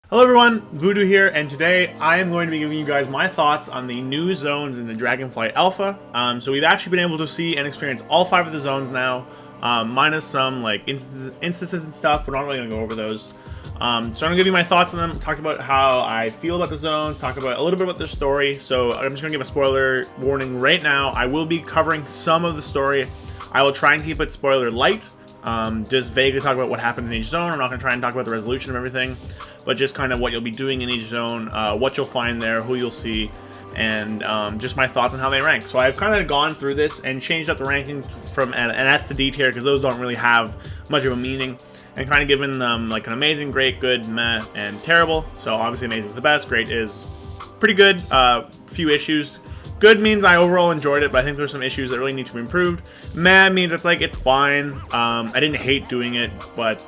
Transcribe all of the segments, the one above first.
Hello everyone, Voodoo here, and today I am going to be giving you guys my thoughts on the new zones in the Dragonflight Alpha. So we've actually been able to see and experience all 5 of the zones now, minus some like instances and stuff. We're not really going to go over those. So I'm going to give you my thoughts on them, talk about how I feel about the zones, talk about a little bit about their story. So I'm just going to give a spoiler warning right now. I will be covering some of the story. I will try and keep it spoiler light. Just vaguely talk about what happens in each zone. I'm not going to try and talk about the resolution of everything, but just kind of what you'll be doing in each zone, what you'll find there, who you'll see, and just my thoughts on how they rank. So I've kind of gone through this and changed up the ranking from an S to D tier because those don't really have much of a meaning, and kind of given them like an amazing, great, good, meh, and terrible. So obviously amazing is the best, great is pretty good, few issues. Good means I overall enjoyed it, but I think there's some issues that really need to be improved. Meh means it's fine. I didn't hate doing it, but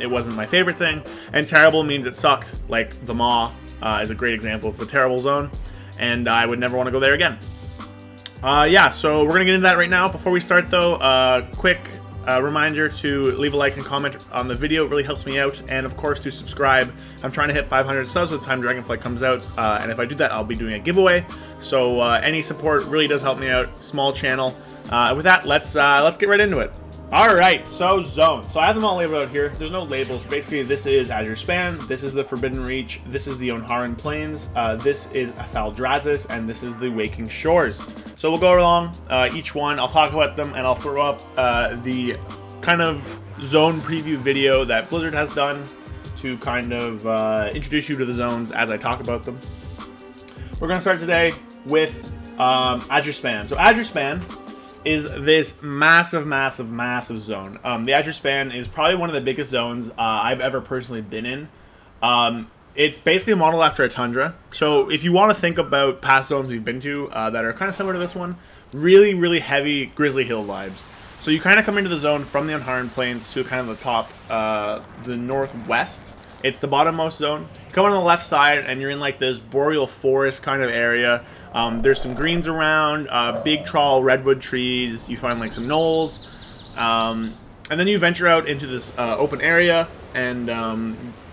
it wasn't my favorite thing. And terrible means it sucked. Like the Maw is a great example of the terrible zone, and I would never want to go there again. Yeah, so we're gonna get into that right now. Before we start, though, quick reminder to leave a like and comment on the video. It really helps me out, and of course to subscribe. I'm trying to hit 500 subs by the time Dragonflight comes out, and if I do that, I'll be doing a giveaway. So any support really does help me out. Small channel. With that, let's get right into it. Alright, so zones. So I have them all labeled out here. There's no labels. Basically, this is Azure Span, this is the Forbidden Reach, this is the Anharan Plains, this is Faldraz, and this is the Waking Shores. So we'll go along each one. I'll talk about them, and I'll throw up the kind of zone preview video that Blizzard has done to kind of introduce you to the zones as I talk about them. We're going to start today with Azure Span. So Azure Span is this massive zone. The Azure Span is probably one of the biggest zones I've ever personally been in. It's basically modeled after a tundra. So if you want to think about past zones we've been to that are kind of similar to this one, really heavy Grizzly Hill vibes. So you kind of come into the zone from the Anharan Plains to kind of the top, the northwest. It's the bottommost zone. You come on the left side and you're in like this boreal forest kind of area. There's some greens around, big tall redwood trees. You find like some knolls. And then you venture out into this open area, and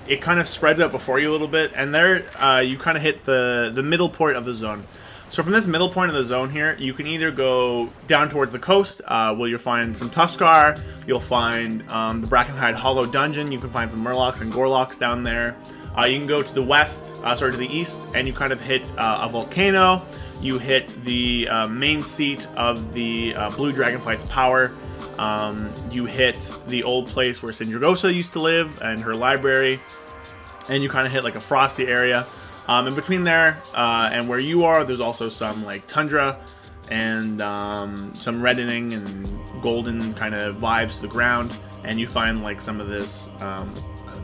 it kind of spreads out before you a little bit. And there you kind of hit the middle point of the zone. So from this middle point of the zone here, you can either go down towards the coast, where you'll find some Tuskar, you'll find the Brackenhide Hollow Dungeon, you can find some Murlocs and Gorloks down there. You can go to the west, to the east, and you kind of hit a volcano. You hit the main seat of the Blue Dragonflight's power. You hit the old place where Sindragosa used to live and her library, and you kind of hit like a frosty area. In between there and where you are, there's also some like tundra and some reddening and golden kind of vibes to the ground, and you find like some of this.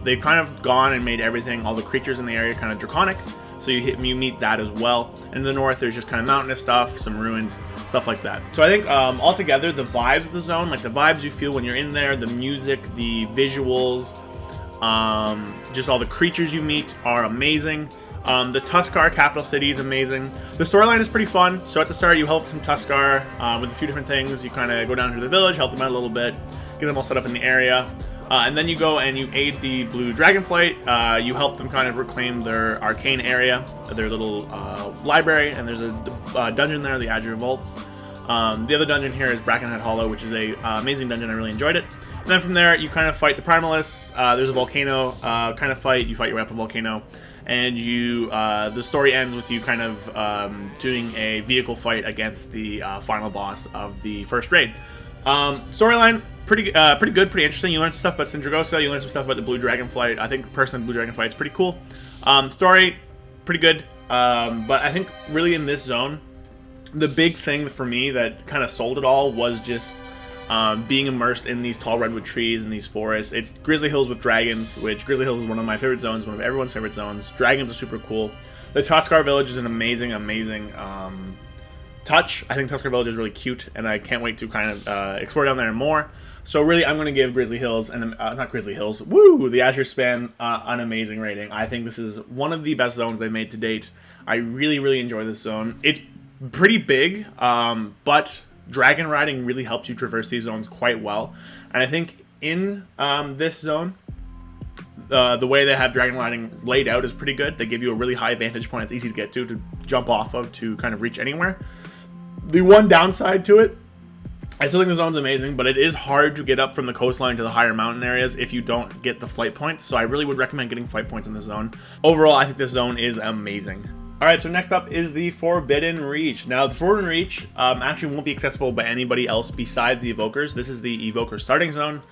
They've kind of gone and made everything, all the creatures in the area, kind of draconic. So you meet that as well. And in the north, there's just kind of mountainous stuff, some ruins, stuff like that. So I think altogether, the vibes of the zone, like the vibes you feel when you're in there, the music, the visuals, just all the creatures you meet are amazing. The Tuskar capital city is amazing. The storyline is pretty fun. So at the start, you help some Tuskar with a few different things. You kind of go down to the village, help them out a little bit, get them all set up in the area. And then you go and you aid the Blue Dragonflight. You help them kind of reclaim their arcane area, their little library, and there's a dungeon there, the Azure Vaults. The other dungeon here is Brackenhide Hollow, which is a amazing dungeon. I really enjoyed it. And then from there, you kind of fight the Primalists. There's a volcano kind of fight. You fight your way up a volcano. And you, the story ends with you kind of doing a vehicle fight against the final boss of the first raid. Storyline, pretty good, pretty interesting. You learn some stuff about Sindragosa, you learn some stuff about the Blue Dragonflight. I think personally, Blue Dragonflight is pretty cool. Story, pretty good. But I think really in this zone, the big thing for me that kind of sold it all was just being immersed in these tall redwood trees and these forests. It's Grizzly Hills with dragons, which Grizzly Hills is one of my favorite zones, one of everyone's favorite zones. Dragons are super cool. The Tuskar Village is an amazing touch. I think Tuskar Village is really cute, and I can't wait to kind of explore down there more. So really, I'm going to give Grizzly Hills, and not Grizzly Hills, the Azure Span an amazing rating. I think this is one of the best zones they've made to date. I really enjoy this zone. It's pretty big, but dragon riding really helps you traverse these zones quite well. And I think in this zone, the way they have dragon lighting laid out is pretty good. They give you a really high vantage point. It's easy to get to jump off of, to kind of reach anywhere. The one downside to it, I still think the zone's amazing, but it is hard to get up from the coastline to the higher mountain areas if you don't get the flight points. So I really would recommend getting flight points in this zone. Overall, I think this zone is amazing. Alright, so next up is the Forbidden Reach. Now, the Forbidden Reach actually won't be accessible by anybody else besides the Evokers. This is the Evoker starting zone.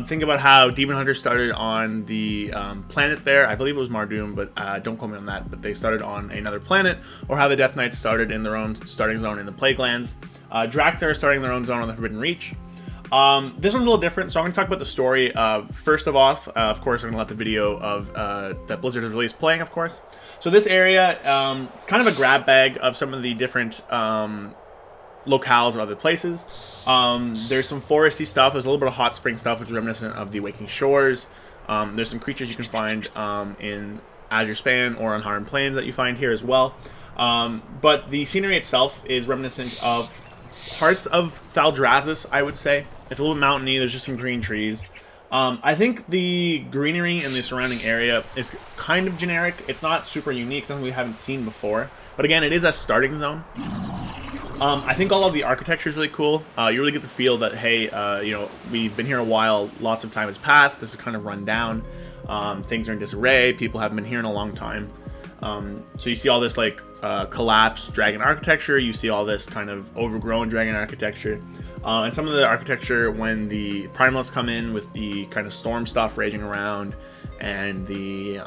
Think about how Demon Hunters started on the planet there. I believe it was Mardoom, but don't quote me on that. But they started on another planet, or how the Death Knights started in their own starting zone in the Plaguelands. Drakthar are starting their own zone on the Forbidden Reach. This one's a little different, so I'm going to talk about the story. First of all, of course, I'm going to let the video of that Blizzard has released playing, of course. So this area, it's kind of a grab bag of some of the different locales of other places. There's some foresty stuff. There's a little bit of hot spring stuff, which is reminiscent of the Waking Shores. There's some creatures you can find in Azure Span or Anharan Plains that you find here as well. But the scenery itself is reminiscent of parts of Faldraz, I would say. It's a little mountainy. There's just some green trees. I think the greenery in the surrounding area is kind of generic. It's not super unique, nothing we haven't seen before. But again, it is a starting zone. I think all of the architecture is really cool. You really get the feel that, hey, you know, we've been here a while. Lots of time has passed. This is kind of run down. Things are in disarray. People haven't been here in a long time. So you see all this like collapsed dragon architecture. You see all this kind of overgrown dragon architecture. And some of the architecture when the primals come in with the kind of storm stuff raging around, and the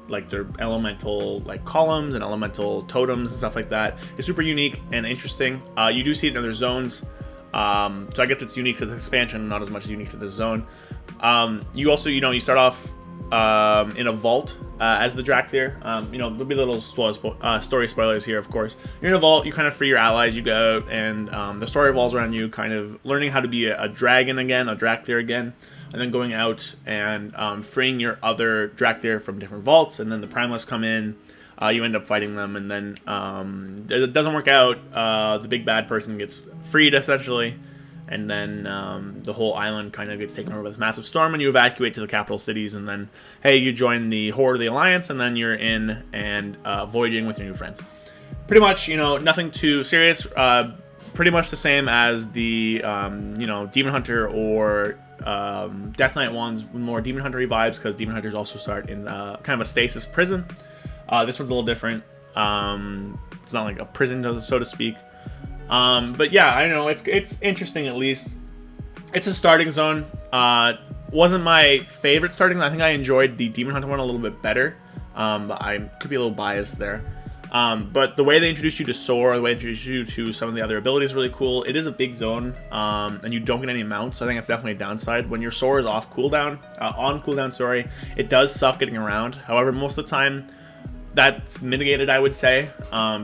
like their elemental like columns and elemental totems and stuff like that is super unique and interesting. You do see it in other zones, so I guess it's unique to the expansion, not as much as unique to this zone. You also, you know, you start off in a vault as the Drakthar. You know, there'll be little story spoilers here, of course. You're in a vault, you kind of free your allies, you go out, and the story revolves around you kind of learning how to be a dragon again, a Drakthar again, and then going out and freeing your other Drakthar from different vaults, and then the Primalists come in, you end up fighting them, and then it doesn't work out, the big bad person gets freed, essentially, and then the whole island kind of gets taken over by this massive storm, and you evacuate to the capital cities, and then, hey, you join the Horde of the Alliance, and then you're in and voyaging with your new friends. Pretty much, you know, nothing too serious, pretty much the same as the, you know, Demon Hunter or Death Knight ones, with more Demon Hunter-y vibes, because Demon Hunters also start in kind of a stasis prison. This one's a little different. It's not like a prison, so to speak. But yeah, I know it's interesting. At least it's a starting zone. Wasn't my favorite starting zone. I think I enjoyed the Demon Hunter one a little bit better. But I could be a little biased there. But the way they introduce you to Soar, the way they introduce you to some of the other abilities is really cool. It is a big zone, and you don't get any mounts, so I think that's definitely a downside. When your Soar is off cooldown, on cooldown, sorry, it does suck getting around. However, most of the time, that's mitigated, I would say,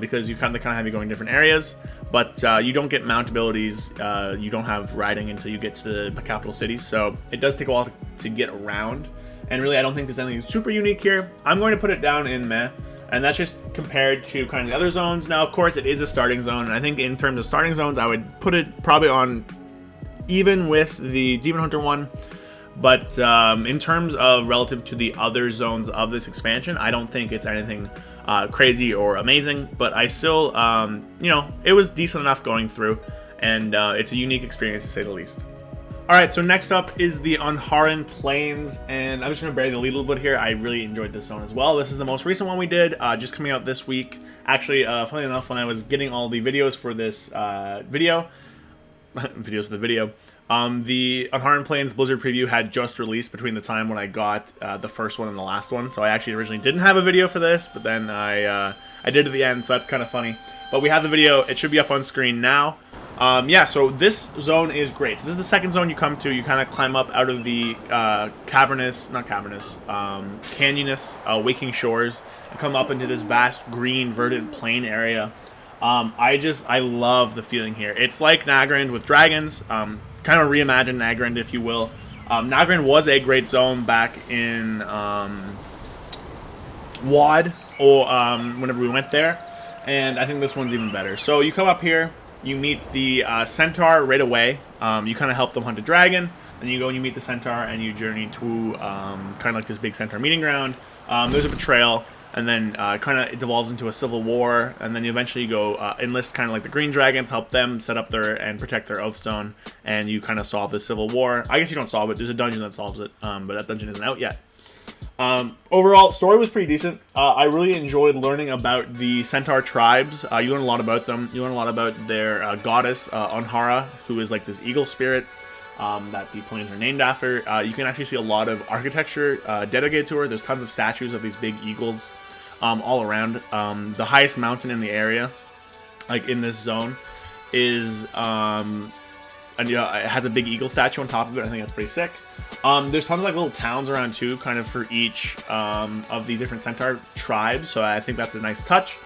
because you kind of have you going different areas. But you don't get mount abilities, you don't have riding until you get to the capital cities, so it does take a while to get around. And really, I don't think there's anything super unique here. I'm going to put it down in meh, and that's just compared to kind of the other zones. Now, of course, it is a starting zone, and I think in terms of starting zones, I would put it probably on even with the Demon Hunter one. But in terms of relative to the other zones of this expansion, I don't think it's anything crazy or amazing, but I still, you know, it was decent enough going through, and it's a unique experience to say the least. Alright, so next up is the Anharan Plains, and I'm just going to bury the lead a little bit here. I really enjoyed this zone as well. This is the most recent one we did, just coming out this week. Actually, funny enough, when I was getting all the videos for this video, the Anharan Plains Blizzard preview had just released between the time when I got the first one and the last one. So I actually originally didn't have a video for this, but then I did at the end, so that's kind of funny. But we have the video. It should be up on screen now. Yeah, so this zone is great. So this is the second zone you come to. You kind of climb up out of the canyonous Waking Shores and come up into this vast green verdant plain area. I love the feeling here. It's like Nagrand with dragons. Kind of reimagined Nagrand, if you will. Nagrand was a great zone back in WoD, or whenever we went there, and I think this one's even better. So you come up here, you meet the Centaur right away. You kind of help them hunt a dragon. and you go and you meet the centaur, and you journey to kind of like this big centaur meeting ground. There's a betrayal, and then kind of it devolves into a civil war, and then you eventually go enlist kind of like the green dragons, help them set up their and protect their oathstone, and you kind of solve the civil war. I guess you don't solve it. There's a dungeon that solves it, but that dungeon isn't out yet. Overall, story was pretty decent. I really enjoyed learning about the centaur tribes. You learn a lot about them. You learn a lot about their goddess, Anharan, who is like this eagle spirit that the planes are named after. You can actually see a lot of architecture dedicated to her. There's tons of statues of these big eagles all around. The highest mountain in the area, like in this zone, is and it has a big eagle statue on top of it. I think that's pretty sick. There's tons of like little towns around too, kind of for each of the different centaur tribes. So I think that's a nice touch.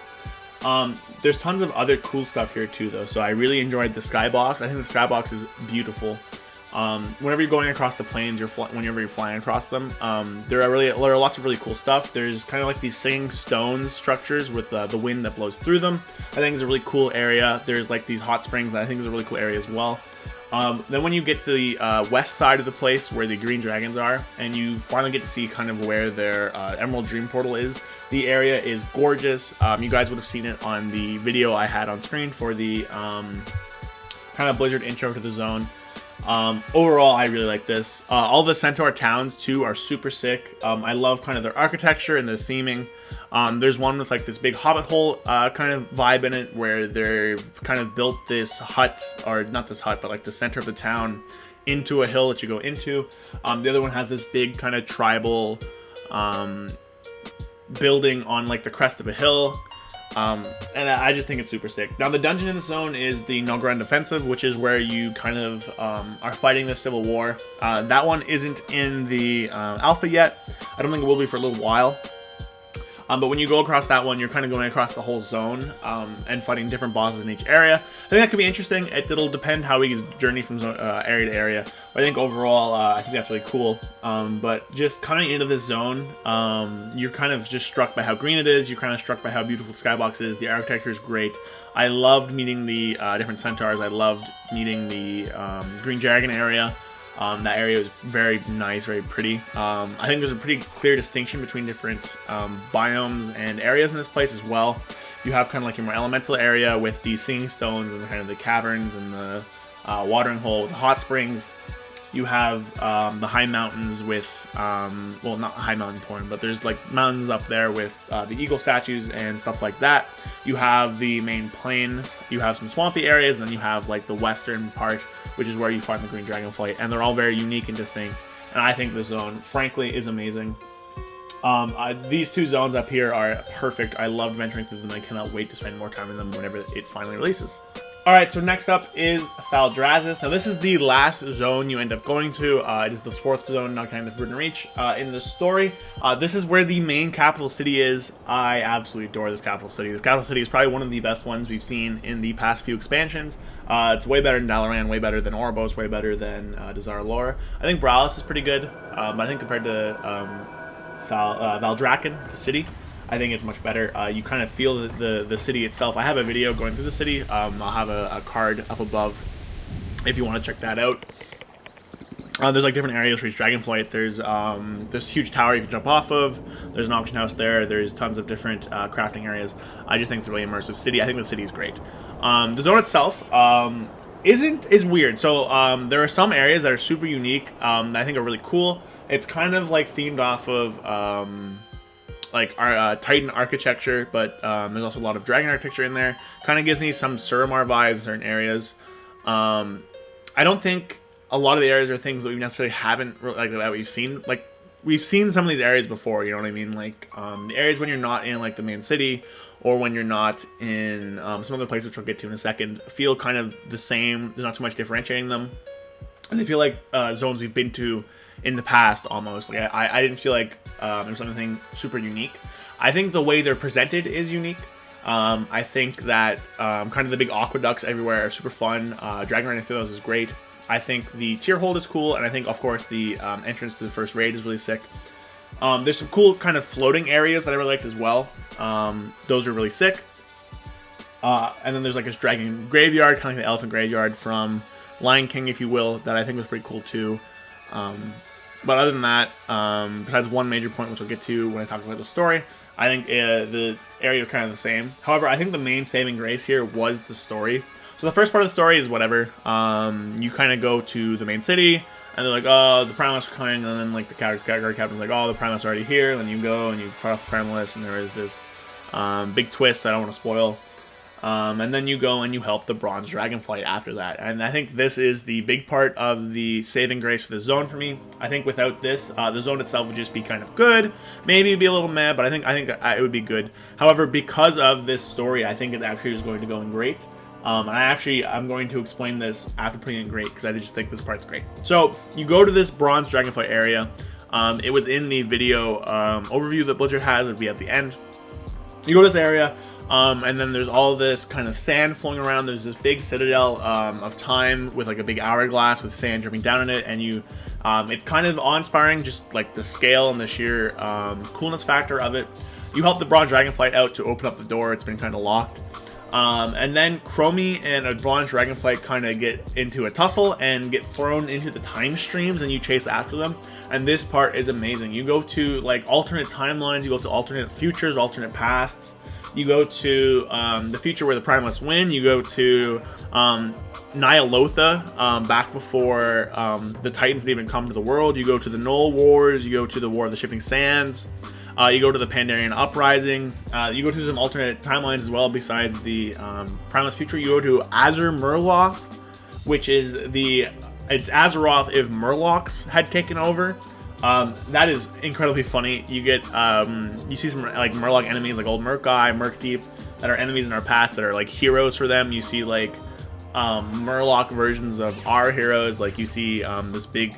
There's tons of other cool stuff here too, though. So I really enjoyed the skybox. I think the skybox is beautiful. Whenever you're going across the plains, whenever you're flying across them, there are lots of really cool stuff. There's kind of like these singing stones structures with the wind that blows through them. I think it's a really cool area. There's like these hot springs that I think is a really cool area as well. Then when you get to the west side of the place where the green dragons are, and you finally get to see kind of where their Emerald Dream Portal is, the area is gorgeous. You guys would have seen it on the video I had on screen for the kind of Blizzard intro to the zone. Overall, I really like this. All the centaur towns too are super sick. I love kind of their architecture and their theming. There's one with like this big hobbit hole kind of vibe in it, where they've kind of built this hut, or not this hut, but like the center of the town into a hill that you go into. The other one has this big kind of tribal building on like the crest of a hill. And I just think it's super sick. Now, the dungeon in the zone is the Nogran Defensive, which is where you kind of are fighting the Civil War. That one isn't in the alpha yet. I don't think it will be for a little while. But when you go across that one, you're kind of going across the whole zone and fighting different bosses in each area. I think that could be interesting. It'll depend how we journey from area to area. But I think overall, I think that's really cool. But just coming into this zone, you're kind of just struck by how green it is. You're kind of struck by how beautiful the skybox is. The architecture is great. I loved meeting the different centaurs. I loved meeting the Green Dragon area. That area was very nice, very pretty. I think there's a pretty clear distinction between different biomes and areas in this place as well. You have kind of like your more elemental area with the singing stones and kind of the caverns and the watering hole with the hot springs. You have the high mountains with, well, not high mountain porn, but there's like mountains up there with the eagle statues and stuff like that. You have the main plains, you have some swampy areas, and then you have like the western part, which is where you find the green dragonflight, and they're all very unique and distinct. And I think the zone, frankly, is amazing. These two zones up here are perfect. I loved venturing through them. I cannot wait to spend more time in them whenever it finally releases. Alright, so next up is Faldraz. Now this is the last zone you end up going to. It is the 4th zone, not counting the Forbidden Reach, in the story. This is where the main capital city is. I absolutely adore this capital city. This capital city is probably one of the best ones we've seen in the past few expansions. It's way better than Dalaran, way better than Oribos, way better than Dazar Lore. I think Bralis is pretty good, but I think compared to Valdrakken, the city, I think it's much better. You kind of feel the city itself. I have a video going through the city. I'll have a card up above if you want to check that out. There's like different areas for each Dragonflight. There's this huge tower you can jump off of. There's an auction house there. There's tons of different crafting areas. I just think it's a really immersive city. I think the city is great. The zone itself is weird. So there are some areas that are super unique that I think are really cool. It's kind of like themed off of like our Titan architecture, but there's also a lot of dragon architecture in there. Kind of gives me some Suramar vibes in certain areas. I don't think a lot of the areas are things that we necessarily haven't like that we've seen. Like we've seen some of these areas before, you know what I mean? Like the areas when you're not in like the main city, or when you're not in some other places, which we'll get to in a second, feel kind of the same. There's not too much differentiating them, and they feel like zones we've been to in the past almost. Like I didn't feel like there's something super unique. I think the way they're presented is unique. I think that kind of the big aqueducts everywhere are super fun. Dragon running through those is great. I think the tier hold is cool, and I think of course the entrance to the first raid is really sick. There's some cool kind of floating areas that I really liked as well. Those are really sick. And then there's like this dragon graveyard, kind of like the elephant graveyard from Lion King, if you will, that I think was pretty cool too. But other than that, besides one major point, which I'll get to when I talk about the story, I think the area is kind of the same. However, I think the main saving grace here was the story. So the first part of the story is whatever. You kind of go to the main city, and they're like, oh, the Primalist are coming, and then like the category captain's like, oh, the Primalist are already here. And then you go and you fight off the Primalist, and there is this big twist I don't want to spoil. And then you go and you help the Bronze Dragonflight after that. And I think this is the big part of the saving grace for the zone for me. I think without this, the zone itself would just be kind of good. Maybe it'd be a little meh, but I think it would be good. However, because of this story, I think it actually is going to go in great. I'm going to explain this after putting in great, because I just think this part's great. So you go to this Bronze Dragonflight area. It was in the video overview that Blizzard has. It'll be at the end. You go to this area, and then there's all this kind of sand flowing around. There's this big citadel of time with like a big hourglass with sand dripping down in it, and it's kind of awe-inspiring, just like the scale and the sheer coolness factor of it. You help the Bronze Dragonflight out to open up the door. It's been kind of locked. And then Chromie and a Bronze Dragonflight kind of get into a tussle and get thrown into the time streams, and you chase after them. And this part is amazing. You go to like alternate timelines, you go to alternate futures, alternate pasts. You go to the future where the Primalists win. You go to Nyalotha, back before the Titans had even come to the world. You go to the Null Wars. You go to the War of the Shifting Sands. You go to the Pandarian Uprising. You go to some alternate timelines as well besides the Primalist future. You go to Azure Murloc, which is it's Azeroth if Murlocs had taken over. That is incredibly funny. You get you see some like Murloc enemies like old Murk-Eye, Murk-Deep that are enemies in our past that are like heroes for them. You see like Murloc versions of our heroes. Like you see this big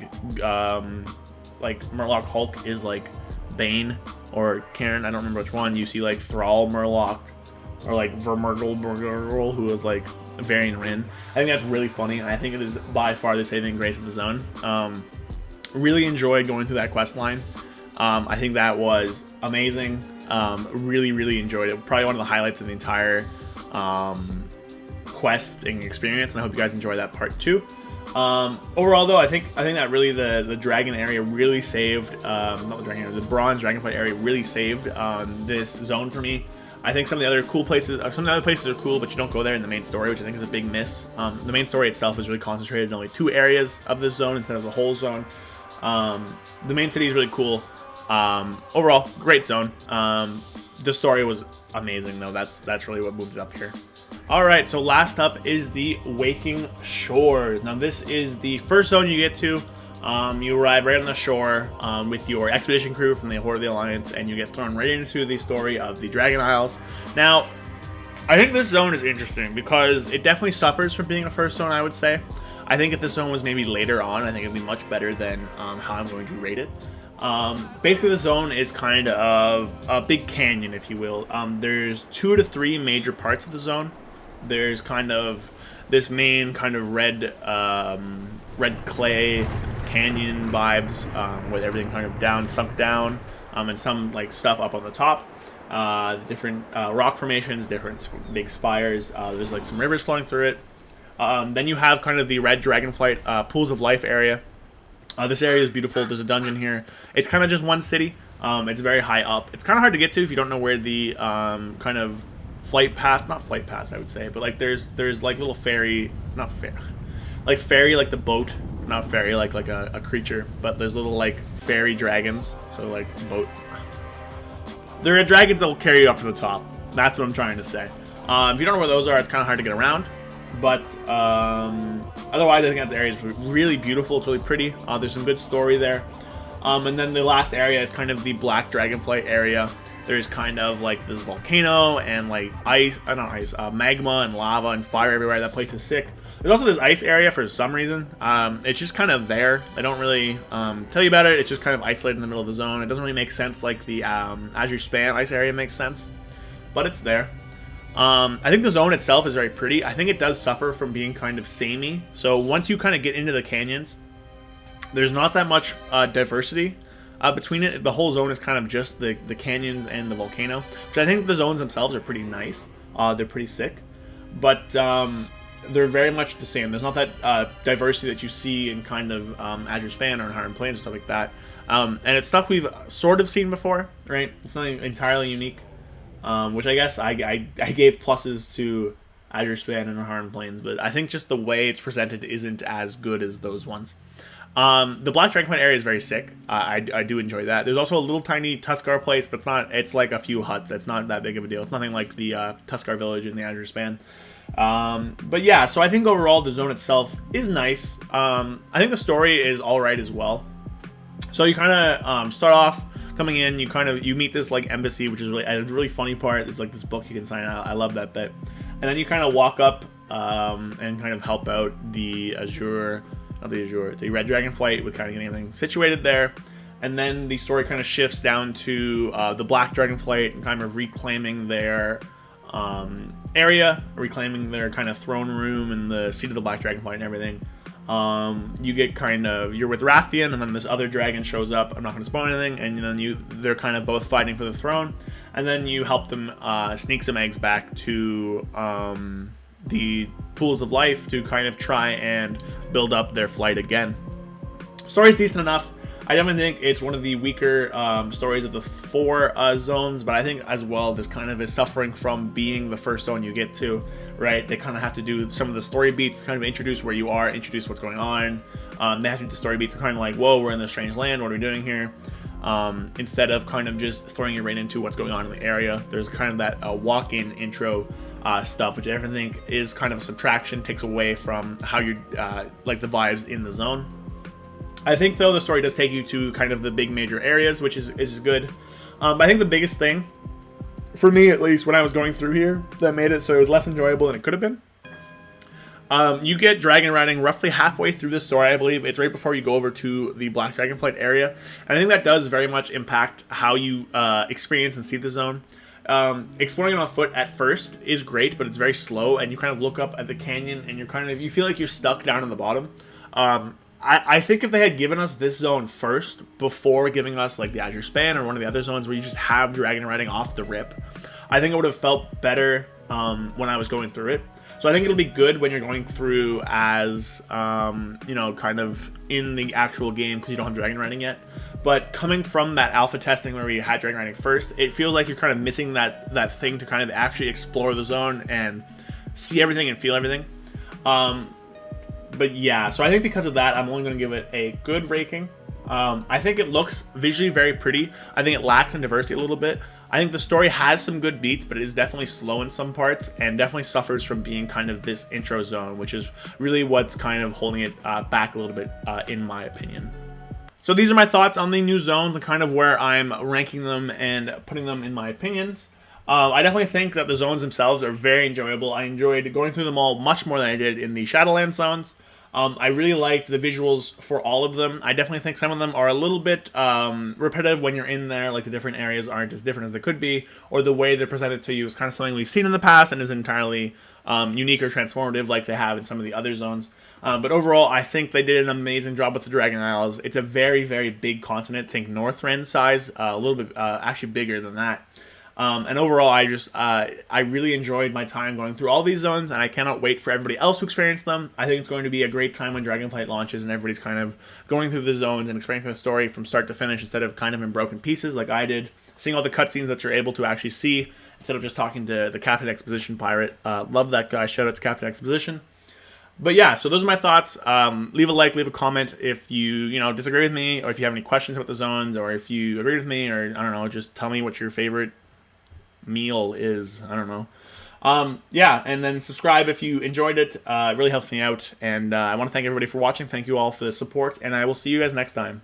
like Murloc Hulk is like Bane or Karen, I don't remember which one. You see like Thrall Murloc or like Vermurgle, who was like Varian Rin. I think that's really funny, and I think it is by far the saving grace of the zone. Really enjoyed going through that quest line. I think that was amazing. Really enjoyed it. Probably one of the highlights of the entire questing experience, and I hope you guys enjoy that part too. Overall though, I think that really the dragon area really saved, not the dragon area, the Bronze Dragonflight area really saved this zone for me. I think some of the other cool places, some of the other places are cool, but you don't go there in the main story, which I think is a big miss. The main story itself is really concentrated in only 2 areas of this zone instead of the whole zone. The main city is really cool. Overall, great zone. The story was amazing though. That's really what moved it up here. Alright, so last up is the Waking Shores. Now this is the first zone you get to. You arrive right on the shore with your expedition crew from the Horde of the Alliance, and you get thrown right into the story of the Dragon Isles. Now, I think this zone is interesting because it definitely suffers from being a first zone, I would say. I think if this zone was maybe later on, I think it would be much better than how I'm going to rate it. Basically, the zone is kind of a big canyon, if you will. There's 2 to 3 major parts of the zone. There's kind of this main kind of red clay canyon vibes with everything kind of sunk down, and some like stuff up on the top. Different rock formations, different big spires. There's like some rivers flowing through it. Then you have kind of the Red Dragonflight Pools of Life area. This area is beautiful. There's a dungeon here. It's kind of just one city. It's very high up. It's kind of hard to get to if you don't know where the kind of flight paths, not flight paths I would say, but like there's like little fairy, not fair, like fairy like the boat, not fairy like a creature, but there's little like fairy dragons, so like boat. There are dragons that will carry you up to the top. That's what I'm trying to say. If you don't know where those are, it's kind of hard to get around. But otherwise, I think that area is really beautiful. It's really pretty. There's some good story there. And then the last area is kind of the Black Dragonflight area. There's kind of like this volcano and like magma and lava and fire everywhere. That place is sick. There's also this ice area for some reason. It's just kind of there. I don't really tell you about it. It's just kind of isolated in the middle of the zone. It doesn't really make sense like the Azure Span ice area makes sense, but it's there. I think the zone itself is very pretty. I think it does suffer from being kind of samey. So once you kind of get into the canyons, there's not that much diversity between it. The whole zone is kind of just the canyons and the volcano, which I think the zones themselves are pretty nice. They're pretty sick. But they're very much the same. There's not that diversity that you see in kind of Azure Span or Anharan Plains and stuff like that. And it's stuff we've sort of seen before, right? It's nothing entirely unique, which I guess I gave pluses to Azure Span and Anharan Plains, but I think just the way it's presented isn't as good as those ones. The Black Dragonflight area is very sick. I do enjoy that. There's also a little tiny Tuskar place, but it's like a few huts. It's not that big of a deal. It's nothing like the Tuskar village in the Azure Span. But yeah, so I think overall the zone itself is nice. I think the story is alright as well. So you kind of start off coming in, you meet this like embassy, which is really a really funny part. There's like this book you can sign out. I love that bit. And then you kind of walk up and kind of help out the the Red Dragonflight with kind of getting everything situated there. And then the story kind of shifts down to the Black Dragonflight and kind of reclaiming their area, reclaiming their kind of throne room and the seat of the Black Dragonflight and everything. You get you're with Rathian, and then this other dragon shows up. I'm not going to spoil anything, and then they're kind of both fighting for the throne, and then you help them sneak some eggs back to the pools of life to kind of try and build up their flight again. Story's decent enough. I definitely think it's one of the weaker stories of the 4 zones, but I think as well this kind of is suffering from being the first zone you get to, right? They kind of have to do some of the story beats to kind of introduce where you are, introduce what's going on. They have to do the story beats to kind of like, whoa, we're in this strange land, what are we doing here? Instead of kind of just throwing you right into what's going on in the area. There's kind of that walk-in intro stuff, which I think is kind of a subtraction, takes away from how you like the vibes in the zone. I think though the story does take you to kind of the big major areas, which is good. I think the biggest thing, for me at least, when I was going through here, that made it so it was less enjoyable than it could have been. You get dragon riding roughly halfway through the story, I believe. It's right before you go over to the Black Dragonflight area. And I think that does very much impact how you experience and see the zone. Exploring it on foot at first is great, but it's very slow, and you kind of look up at the canyon and you feel like you're stuck down in the bottom. I think if they had given us this zone first, before giving us like the Azure Span or one of the other zones where you just have dragon riding off the rip, I think it would have felt better when I was going through it. So I think it'll be good when you're going through as, kind of in the actual game because you don't have dragon riding yet. But coming from that alpha testing where we had dragon riding first, it feels like you're kind of missing that thing to kind of actually explore the zone and see everything and feel everything. But yeah, so I think because of that, I'm only going to give it a good ranking. I think it looks visually very pretty. I think it lacks in diversity a little bit. I think the story has some good beats, but it is definitely slow in some parts and definitely suffers from being kind of this intro zone, which is really what's kind of holding it back a little bit, in my opinion. So these are my thoughts on the new zones and kind of where I'm ranking them and putting them in my opinions. I definitely think that the zones themselves are very enjoyable. I enjoyed going through them all much more than I did in the Shadowlands zones. I really liked the visuals for all of them. I definitely think some of them are a little bit repetitive when you're in there, like the different areas aren't as different as they could be, or the way they're presented to you is kind of something we've seen in the past and is entirely unique or transformative like they have in some of the other zones. But overall, I think they did an amazing job with the Dragon Isles. It's a very, very big continent. Think Northrend size, a little bit actually bigger than that. And overall, I really enjoyed my time going through all these zones, and I cannot wait for everybody else to experience them. I think it's going to be a great time when Dragonflight launches and everybody's kind of going through the zones and experiencing the story from start to finish instead of kind of in broken pieces like I did. Seeing all the cutscenes that you're able to actually see instead of just talking to the Captain Exposition pirate. Love that guy. Shout out to Captain Exposition. But yeah, so those are my thoughts. Leave a like, leave a comment if you disagree with me, or if you have any questions about the zones, or if you agree with me, or I don't know, just tell me what your favorite meal is. I don't know. Yeah, and then subscribe if you enjoyed it. It really helps me out, and I want to thank everybody for watching. Thank you all for the support, and I will see you guys next time.